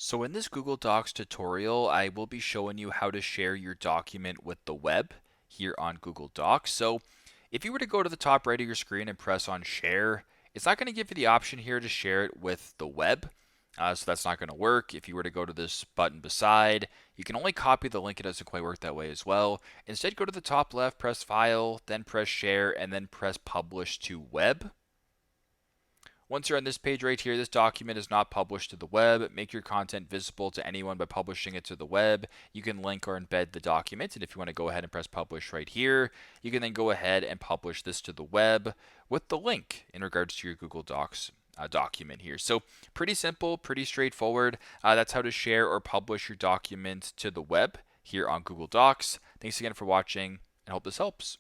So in this Google Docs tutorial, I will be showing you how to share your document with the web here on Google Docs. So if you were to go to the top right of your screen and press on share, it's not going to give you the option here to share it with the web. So that's not going to work. If you were to go to this button beside, you can only copy the link. It doesn't quite work that way as well. Instead, go to the top left, press file, then press share, and then press publish to web. Once you're on this page right here, this document is not published to the web. Make your content visible to anyone by publishing it to the web. You can link or embed the document, and if you want to go ahead and press publish right here, you can then go ahead and publish this to the web with the link in regards to your Google Docs document here. So pretty simple, pretty straightforward. That's how to share or publish your document to the web here on Google Docs. Thanks again for watching, and hope this helps.